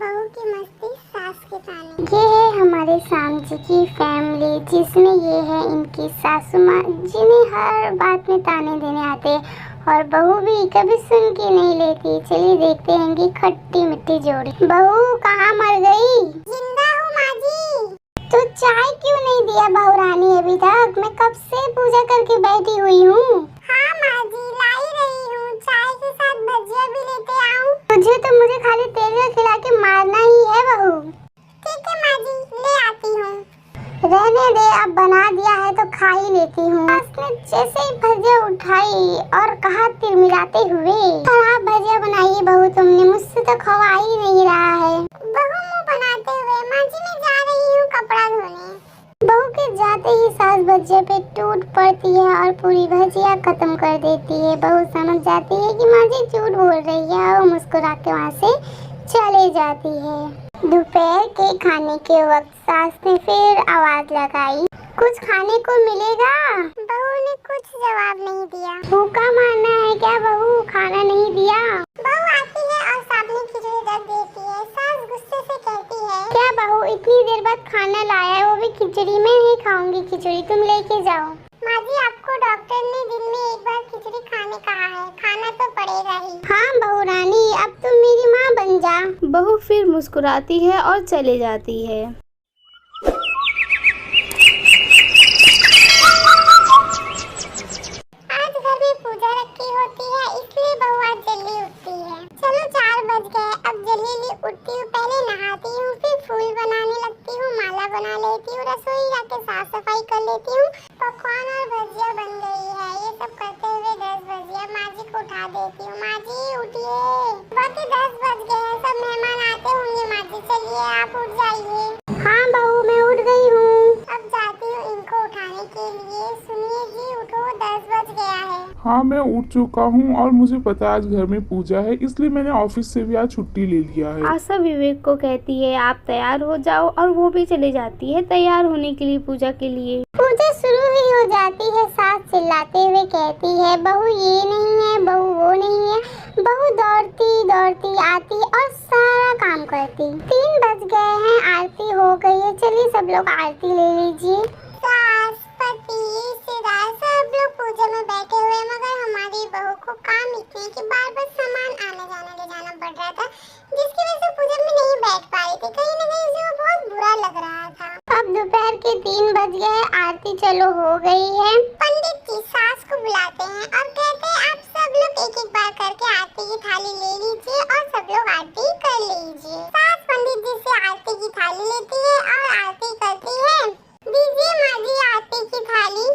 बहू की मस्ती सास के ताने। ये है हमारे शाम जी की फैमिली, जिसमें ये है इनकी सासू माँ, जिन्हें हर बात में ताने देने आते हैं और बहू भी कभी सुन के नहीं लेती। चलिए देखते हैं कि खट्टी मिट्टी जोड़ी। बहू कहाँ मर गई? जिंदा हूँ माँ जी। तो चाय क्यों नहीं दिया बहू रानी अभी तक? मैं कब से पूजा करके बैठी हुई हूँ। हाँ माँ जी, लाई रही हूँ। चाय के साथ भजिया भी लेते आऊँ? मुझे खाली तेल का खिला के मारना ही है बहू। ठीक है माँ जी, ले आती हूँ। रहने दे, अब बना दिया है तो खा ही लेती हूँ। उसने जैसे ही भजिया उठाई और कहा तिलमिलाते हुए, खराब भजिया बनाई बहू तुमने, मुझसे तो खवा ही नहीं रहा है। बहू मुँह बनाते हुए, माँ जी मैं जा रही हूँ कपड़ा धोने। बहू के जाते ही सास भजिया पे टूट पड़ती है और पूरी भजिया खत्म कर देती है। बहू समझ जाती है कि माँ जी झूठ बोल रही है और मुस्कुरा के वहाँ से चले जाती है। दोपहर के खाने के वक्त सास ने फिर आवाज लगाई, कुछ खाने को मिलेगा? बहू ने कुछ जवाब नहीं दिया। भूखा मारना है क्या बहू? खाना नहीं दिया? बहू आती है और सामने खिचड़ी रख देती है। सास गुस्से से कहती है, क्या बहू इतनी देर बाद खाना लाया है, वो भी खिचड़ी? में नहीं खाऊंगी खिचड़ी, तुम लेके जाओ। माँ जी आपको डॉक्टर ने दिन में एक बार खिचड़ी खाने कहा है, खाना तो पड़ेगा ही। हाँ बहू रानी, अब तुम मेरी माँ बन जा। बहू फिर मुस्कुराती है और चले जाती है। आज घर में पूजा रखी होती है, इसलिए बहू आज जल्दी उठती है। चलो 4 बज गए, अब जल्दी उठती हूँ, पहले नहाती हूँ, फिर फूल बनाने लगती हूँ, माला बना लेती हूँ, रसोई जाके साफ सफाई कर लेती हूँ। पकवान और भजिया बन गई है। ये सब करते हुए 10 बज गया। माँ जी को उठा देती हूँ, माँ जी उठिए, बाकी 10 बज गए हैं, सब मेहमान आते होंगे। माँ जी चलिए आप उठ जाइए। हाँ बहू मैं उठ गई हूँ, अब जाती हूँ इनको उठाने के लिए। सुनिए जी उठो, 10 बज गया है। हाँ मैं उठ चुका हूँ और मुझे पता है आज घर में पूजा है, इसलिए मैंने ऑफिस से भी आज छुट्टी ले लिया है। आशा विवेक को कहती है आप तैयार हो जाओ और वो भी चली जाती है तैयार होने के लिए पूजा के लिए। पूजा शुरू ही हो जाती है। सास चिल्लाते हुए कहती है, बहू ये नहीं है, बहू वो नहीं है। बहू दौड़ती दौड़ती आती और सारा काम करती। 3 बज गए हैं, आरती हो गई है। चलिए सब लोग आरती ले लीजिए। सास पति रिश्तेदार सब लोग पूजा में बैठे हुए, मगर हमारी बहू को काम इतने कि बार बार सामान आना जाना ले जाना पड़ रहा था, जिसकी वजह से पूजा में नहीं बैठ पा रही थी। कहीं न कहीं उसे वो बहुत बुरा लग रहा था। अब दोपहर के 3 बज गए, आरती चलो हो गई है। पंडित जी सास को बुलाते हैं और कहते हैं आप सब लोग एक एक बार करके आरती की थाली ले लीजिए और सब लोग आरती कर लीजिए। सास पंडित जी से आरती की थाली लेती है और आरती करती है। दीजिए माँ जी आरती की थाली।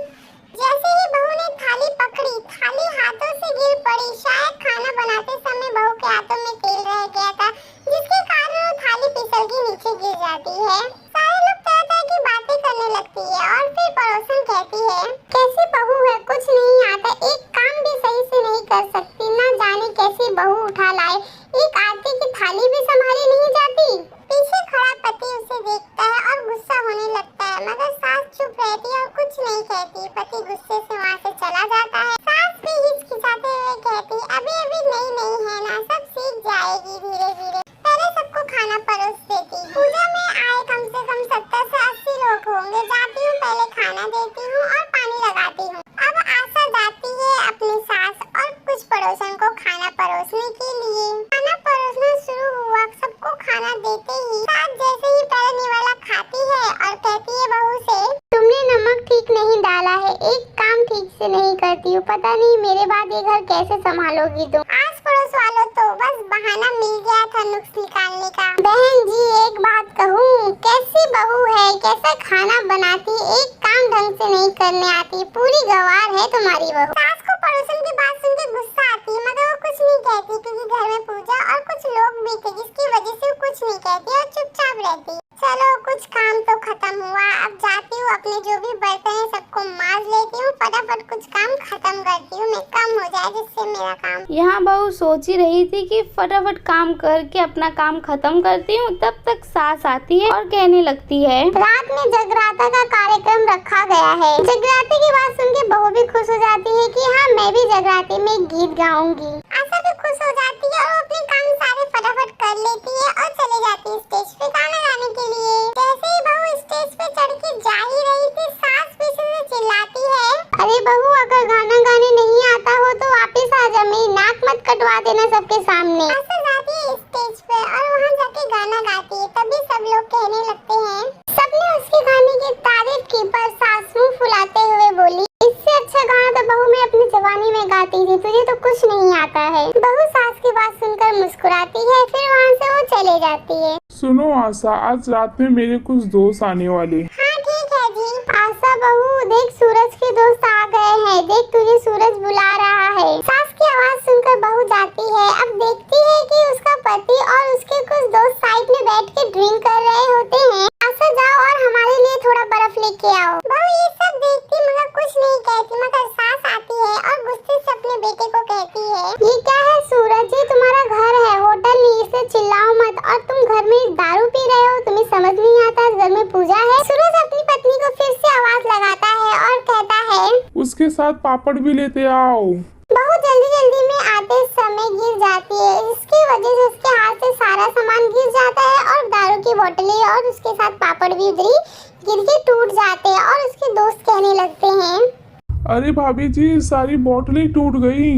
जैसे ही बहू ने थाली पकड़ी, थाली हाथों से गिर पड़ी। शायद खाना बनाते समय बहू के हाथों में तेल रह गया था, जिसके कारण वो थाली फिसल के नीचे गिर जाती है। सारे लोग तरह तरह की बातें करने लगती है और फिर पड़ोसन कहती है, कैसी बहू है, कुछ नहीं आता, एक काम भी सही से नहीं कर सकती, ना जाने कैसी बहू उठा लाए, एक आरती की थाली भी संभाली नहीं जाती। पीछे खड़ा पति उसे देखता है और गुस्सा होने लगता है, मगर सास चुप रहती है और कुछ नहीं कहती। पति गुस्से से वहाँ से चला जाता है। सास भी हिचकिचाते हुए कहती, अभी अभी नहीं है ना, सब सीख जाएगी धीरे धीरे, पहले सबको खाना परोस देती। पूजा में आए कम से कम 70 से 80 लोग होंगे। जाती हूँ, पहले खाना देती हूँ और पानी लगाती हूँ। अब आशा जाती है अपनी सास और कुछ पड़ोसन को खाना परोसने के लिए। खाना परोसना शुरू हुआ, सबको खाना देते ही सास जैसे ही पहले निवाला खाती है और कहती है बहू से, तुमने नमक ठीक नहीं डाला है, एक काम ठीक से नहीं करती हो, पता नहीं मेरे बाद ये घर कैसे संभालोगी तुम। आस पड़ोस वालों तो बस बहाना मिल गया था नुक्स निकालने का। बहन जी एक बात कहूँ, कैसी बहू है, कैसा खाना बनाती, एक काम ढंग से नहीं करने आती, पूरी गवार है तुम्हारी बहू। सास को पड़ोसन की बात सुन के गुस्सा आती है, मगर वो कुछ नहीं कहती क्योंकि घर में पूजा और कुछ लोग भी थे, जिसकी वजह से वो कुछ नहीं कहती और चुपचाप रहती। चलो कुछ काम तो खत्म हुआ, अब जाती हूँ, अपने जो भी बर्तन है सबको मांज लेती हूँ, फटाफट कुछ काम खत्म करती हूँ, मैं कम हो जाए जिससे मेरा काम। यहाँ बहू सोच ही रही थी कि फटाफट काम करके अपना काम खत्म करती हूँ, तब तक सास आती है और कहने लगती है, रात में जगराता का कार्यक्रम रखा गया है। जगराते की बात सुन के बहू भी खुश हो जाती है कि हाँ मैं भी जगराते में गीत गाऊंगी। आशा भी खुश हो जाती है और अपने काम सारे फटाफट कर लेती है और चले जाती गाना गाती है तभी सब लोग कहने लगते हैं। सबने उसके गाने की तारीफ की पर सास मुंह फुलाते हुए बोली, इससे अच्छा गाना तो बहू मैं अपनी जवानी में गाती थी, तुझे तो कुछ नहीं आता है। बहू सास की बात सुनकर मुस्कुराती है, फिर वहाँ से वो चले जाती है। सुनो आशा, आज रात में मेरे कुछ दोस्त आने वाले। हाँ ठीक है जी। आशा बहू देख सूरज के दोस्त आ गए हैं, देख तुझे सूरज बुला रहा है। सास की आवाज सुनकर बहू जाती है। अब देखती है कि उसका पति और उसके कुछ दोस्त साइड में बैठ के ड्रिंक कर रहे होते हैं। आशा जाओ और हमारे लिए थोड़ा बर्फ लेके आओ। बहू ये सब देखती मगर कुछ नहीं कहती, मगर सास आती है और गुस्से से अपने बेटे को कहती है, ये क्या है सूरज, ये तुम्हारा घर है, होटल नहीं, इससे चिल्लाओ मत। और तुम घर में दारू पी रहे हो, तुम्हें समझ नहीं आता घर में पूजा है। सूरज अपनी पत्नी को फिर से आवाज लगाता है और कहता है, उसके साथ पापड़ भी लेते आओ। बहुत जल्दी में आते समय गिर जाती है, इसकी वजह से उसके हाथ से सारा सामान गिर जाता है और दारू की बोतलें और उसके साथ पापड़ भी उधरी गिर के टूट जाते हैं। और उसके दोस्त कहने लगते हैं, अरे भाभी जी, सारी बोतलें टूट गई।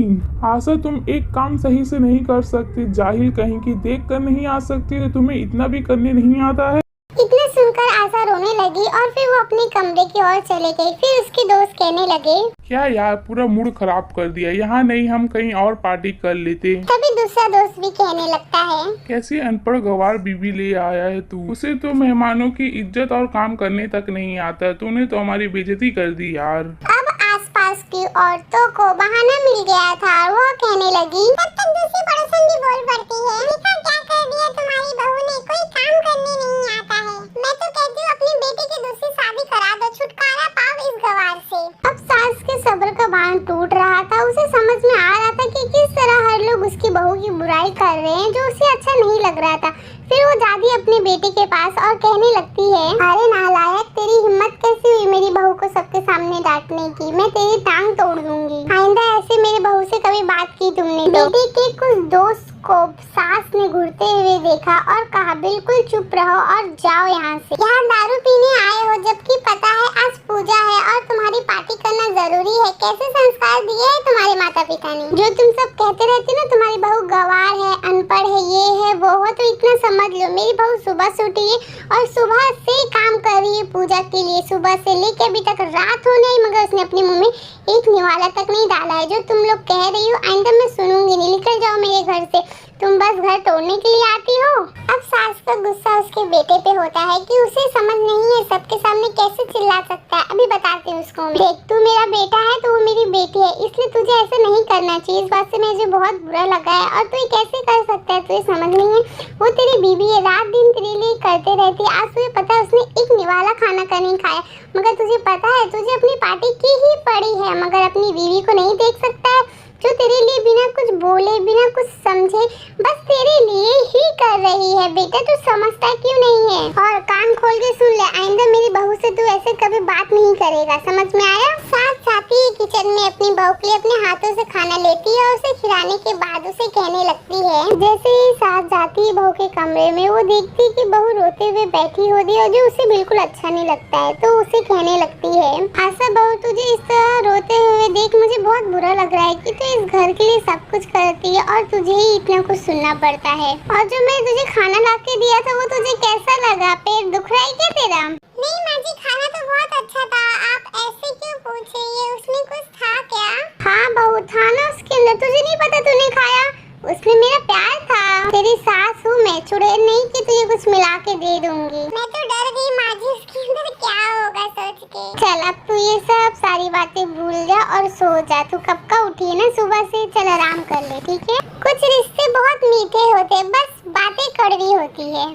आशा तुम एक काम सही से नहीं कर सकती, जाहिल कहीं की, देख कर नहीं आ सकती तो तुम्हें इतना भी करने नहीं आता है। इतना सुनकर आशा रोने लगी और फिर वो अपने कमरे की ओर चले गई। फिर उसके दोस्त कहने लगे, क्या यार, पूरा मूड खराब कर दिया, यहाँ नहीं हम कहीं और पार्टी कर लेते। तभी दूसरा दोस्त भी कहने लगता है, कैसी अनपढ़ गवार बीवी ले आया है तू, उसे तो मेहमानों की इज्जत और काम करने तक नहीं आता, तूने तो हमारी बेइज्जती कर दी यार। अब आसपास की औरतों को बहाना मिल गया था, वो कहने लगी, तब तक दूसरी पड़ोसन भी बोल पड़ती है, देखा क्या कर दिया तुम्हारी बहू ने, कोई काम करने नहीं आता है। मैं तो कहती हूँ अपने बेटे की दूसरी शादी करा दो, छुटकारा पाओ इस गवार से। अब सास के सब्र का बांध टूट रहा था, उसे समझ में आ रहा था कि किस तरह हर लोग उसकी बहू की बुराई कर रहे हैं, जो उसे अच्छा नहीं लग रहा था। फिर वो जाती अपने बेटे के पास और कहने लगती है, अरे नालायक, तेरी हिम्मत कैसी हुई मेरी बहू को सबके सामने डांटने की, मैं तेरी टांग तोड़ दूंगी। आइंदा ऐसे मेरी बहू से कभी बात की तुमने तो। बेटे के कुछ दोस्त को सास ने घूरते हुए देखा और कहा, बिल्कुल चुप रहो और जाओ यहाँ से। यहाँ दारू पीने आए हो जबकि पता है आज पूजा है और तुम्हारी पार्टी करना जरूरी है। कैसे संस्कार दिए है तुम्हारे माता पिता ने, जो तुम सब कहते रहते ना तुम्हारी बहू गवार है, अनपढ़ है, ये है वो है, तो इतना समझ लो मेरी बहू सुबह से उठी है और सुबह से काम कर रही है पूजा के लिए, सुबह से लेके अभी तक रात होने आई मगर उसने अपने मुंह में एक निवाला तक नहीं डाला है। जो तुम लोग कह रही हो आइंदा मैं सुनूंगी नहीं, निकल जाओ मेरे घर से, तुम बस घर तोड़ने के लिए आती हो। अब सास का गुस्सा उसके बेटे पे होता है कि उसे समझ नहीं है सबके सामने कैसे चिल्ला सकता है। अभी बताती हूँ उसको, देख तू मेरा बेटा है तो वो मेरी बेटी है, इसलिए तुझे ऐसा नहीं करना चाहिए। इस बात से मुझे बहुत बुरा लगा है और तू ये कैसे कर सकता है, तुझे समझ नहीं है, वो तेरी बीवी है, रात दिन तेरे लिए करते रहती है। आज तुझे पता है उसने एक निवाला खाना का नहीं खाया, मगर तुझे पता है तुझे अपनी पार्टी की ही पड़ी है, मगर अपनी बीवी को नहीं देख सकता है, जो तेरे लिए बिना कुछ बोले बिना कुछ समझे बस तेरे लिए ही कर रही है। बेटा तू समझता क्यों नहीं है? और कान खोल के सुन ले, आइंदा मेरी बहू से तू ऐसे कभी बात नहीं करेगा, समझ में आया? सास जाती है किचन में अपनी बहू के लिए अपने हाथों से खाना लेती है और उसे खिलाने के बाद उसे कहने लगती है। जैसे ही सास जाती है बहू के कमरे में, वो देखती है कि बहू रोते हुए बैठी होती है और जो उसे बिल्कुल अच्छा नहीं लगता है, तो उसे कहने लगती है, आशा बहू तुझे इस तरह रोते हुए देख मुझे बहुत बुरा लग रहा है कि तू इस घर के लिए सब कुछ करती है और तुझे ही इतना कुछ सुनना पड़ता है। और जो मैं तुझे खाना ला के दिया था वो तुझे कैसा लगा? पेट दुख रहा है क्या तेरा? नहीं माँ जी, खाना तो बहुत अच्छा था, आप ऐसे क्यों पूछ रही है? उसमें कुछ था क्या? हाँ बहू था ना उसके अंदर, तुझे नहीं पता तूने खाया? उसमें मेरा प्यार था। तेरी सास हूँ मैं, चुड़ैल नहीं कि तुझे कुछ मिला के दे दूंगी। मैं तो डर गई माँ जी, उसके अंदर क्या होगा सोच के। चल अब तू ये सब सारी बातें भूल जा और सो जा। तू कब का उठी है ना सुबह से, चल आराम कर ले, ठीक है? कुछ रिश्ते बहुत मीठे होते हैं, बस बातें कड़वी होती है।